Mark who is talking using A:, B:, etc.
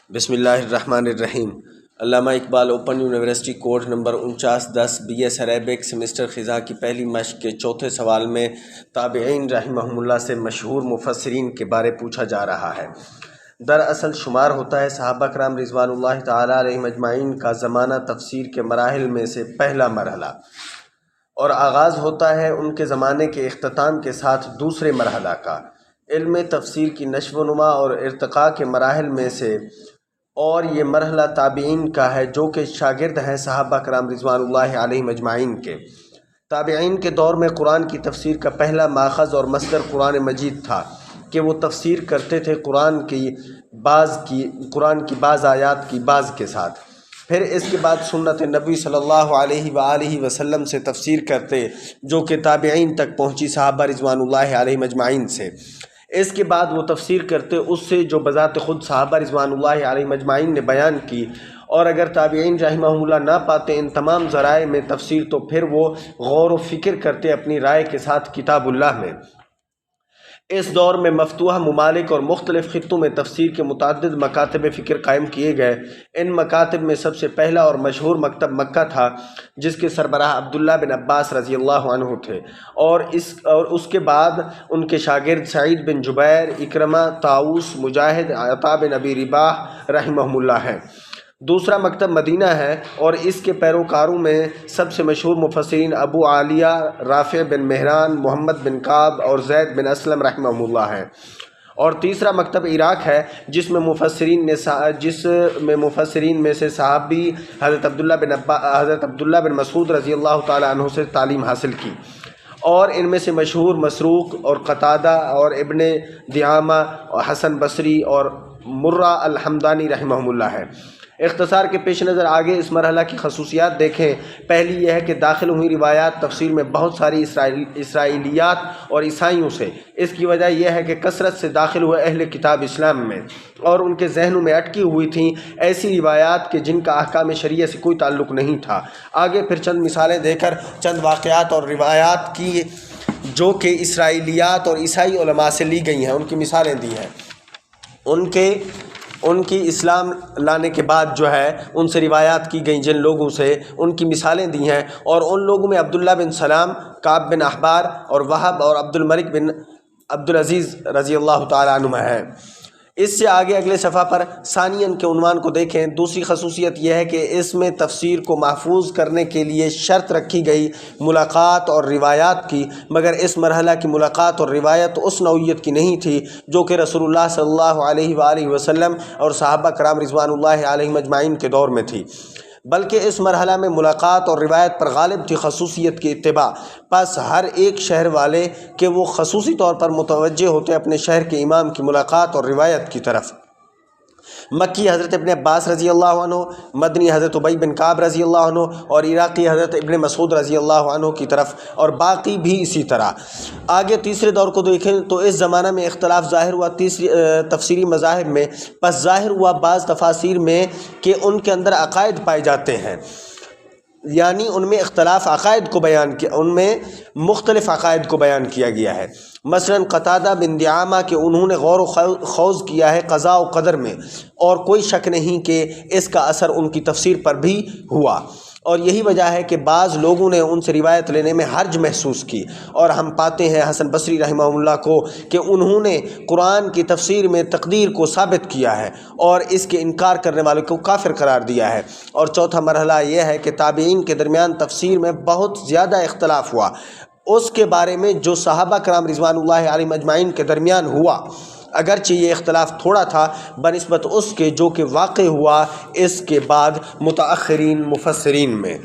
A: بسم اللہ الرحمن الرحیم۔ Allama Iqbal open university code number 4910 BS Arabic semester خزاں کی پہلی مشق کے چوتھے سوال میں تابعین رحمہم اللہ سے مشہور مفسرین کے بارے پوچھا جا رہا ہے۔ دراصل شمار ہوتا ہے صحابہ کرام رضوان اللہ تعالیٰ علیہم اجمعین کا زمانہ تفسیر کے مراحل میں سے پہلا مرحلہ، اور آغاز ہوتا ہے ان کے زمانے کے اختتام کے ساتھ دوسرے مرحلہ کا۔ علم تفسیر کی نشو و نما اور ارتقاء کے مراحل میں سے اور یہ مرحلہ تابعین کا ہے، جو کہ شاگرد ہیں صحابہ کرام رضوان اللہ علیہم اجمعین کے۔ تابعین کے دور میں قرآن کی تفسیر کا پہلا ماخذ اور مصدر قرآن مجید تھا کہ وہ تفسیر کرتے تھے قرآن کی بعض آیات کی بعض کے ساتھ، پھر اس کے بعد سنت نبی صلی اللہ علیہ وآلہ وسلم سے تفسیر کرتے، جو کہ تابعین تک پہنچی صحابہ رضوان اللہ علیہم اجمعین سے۔ اس کے بعد وہ تفسیر کرتے اس سے جو بذات خود صحابہ رضوان اللہ علیہم اجمعین نے بیان کی، اور اگر تابعین رحمہم اللہ نہ پاتے ان تمام ذرائع میں تفسیر تو پھر وہ غور و فکر کرتے اپنی رائے کے ساتھ کتاب اللہ میں۔ اس دور میں مفتوحہ ممالک اور مختلف خطوں میں تفسیر کے متعدد مکاتب فکر قائم کیے گئے۔ ان مکاتب میں سب سے پہلا اور مشہور مکتب مکہ تھا، جس کے سربراہ عبداللہ بن عباس رضی اللہ عنہ تھے، اور اس کے بعد ان کے شاگرد سعید بن جبیر، اکرمہ، طاؤس، مجاہد، عطا بن ابی رباح رحمہم اللہ ہیں۔ دوسرا مکتب مدینہ ہے، اور اس کے پیروکاروں میں سب سے مشہور مفسرین ابو عالیہ، رافع بن مہران، محمد بن کعب اور زید بن اسلم رحمہم اللہ ہیں۔ اور تیسرا مکتب عراق ہے، جس میں مفسرین میں سے صحابی حضرت عبداللہ بن مسعود رضی اللہ تعالی عنہ سے تعلیم حاصل کی، اور ان میں سے مشہور مسروق اور قتادہ اور ابن دعامہ اور حسن بصری اور مرہ الحمدانی رحمہم اللہ ہے۔ اختصار کے پیش نظر آگے اس مرحلہ کی خصوصیات دیکھیں۔ پہلی یہ ہے کہ داخل ہوئی روایات تفسیر میں بہت ساری اسرائیلیات اور عیسائیوں سے۔ اس کی وجہ یہ ہے کہ کثرت سے داخل ہوئے اہل کتاب اسلام میں، اور ان کے ذہنوں میں اٹکی ہوئی تھیں ایسی روایات کہ جن کا احکام شریعہ سے کوئی تعلق نہیں تھا۔ آگے پھر چند مثالیں دے کر چند واقعات اور روایات کی جو کہ اسرائیلیات اور عیسائی علماء سے لی گئی ہیں، ان کی مثالیں دی ہیں۔ ان کی اسلام لانے کے بعد جو ہے ان سے روایات کی گئیں جن لوگوں سے، ان کی مثالیں دی ہیں، اور ان لوگوں میں عبداللہ بن سلام، کعب بن احبار اور وہب اور عبد الملک بن عبدالعزیز رضی اللہ تعالیٰ عنہ ہیں۔ اس سے آگے اگلے صفحہ پر ثانیاً کے عنوان کو دیکھیں۔ دوسری خصوصیت یہ ہے کہ اس میں تفسیر کو محفوظ کرنے کے لیے شرط رکھی گئی ملاقات اور روایات کی، مگر اس مرحلہ کی ملاقات اور روایت اس نوعیت کی نہیں تھی جو کہ رسول اللہ صلی اللہ علیہ وآلہ وسلم اور صحابہ کرام رضوان اللہ علیہم اجمعین کے دور میں تھی، بلکہ اس مرحلہ میں ملاقات اور روایت پر غالب تھی خصوصیت کی اتباع۔ پس ہر ایک شہر والے کہ وہ خصوصی طور پر متوجہ ہوتے اپنے شہر کے امام کی ملاقات اور روایت کی طرف۔ مکی حضرت ابن عباس رضی اللہ عنہ، مدنی حضرت ابی بن کعب رضی اللہ عنہ، اور عراقی حضرت ابن مسعود رضی اللہ عنہ کی طرف، اور باقی بھی اسی طرح۔ آگے تیسرے دور کو دیکھیں تو اس زمانہ میں اختلاف ظاہر ہوا تفسیری مذاہب میں۔ پس ظاہر ہوا بعض تفاسیر میں کہ ان کے اندر عقائد پائے جاتے ہیں، یعنی ان میں اختلاف عقائد کو بیان کیا، ان میں مختلف عقائد کو بیان کیا گیا ہے۔ مثلا قتادہ بن دعامہ کہ انہوں نے غور و خوض کیا ہے قضاء و قدر میں، اور کوئی شک نہیں کہ اس کا اثر ان کی تفسیر پر بھی ہوا، اور یہی وجہ ہے کہ بعض لوگوں نے ان سے روایت لینے میں حرج محسوس کی۔ اور ہم پاتے ہیں حسن بصری رحمہ اللہ کو کہ انہوں نے قرآن کی تفسیر میں تقدیر کو ثابت کیا ہے، اور اس کے انکار کرنے والوں کو کافر قرار دیا ہے۔ اور چوتھا مرحلہ یہ ہے کہ تابعین کے درمیان تفسیر میں بہت زیادہ اختلاف ہوا، اس کے بارے میں جو صحابہ کرام رضوان اللہ علیہم اجمعین کے درمیان ہوا، اگرچہ یہ اختلاف تھوڑا تھا بنسبت اس کے جو کہ واقع ہوا اس کے بعد متأخرین مفسرین میں۔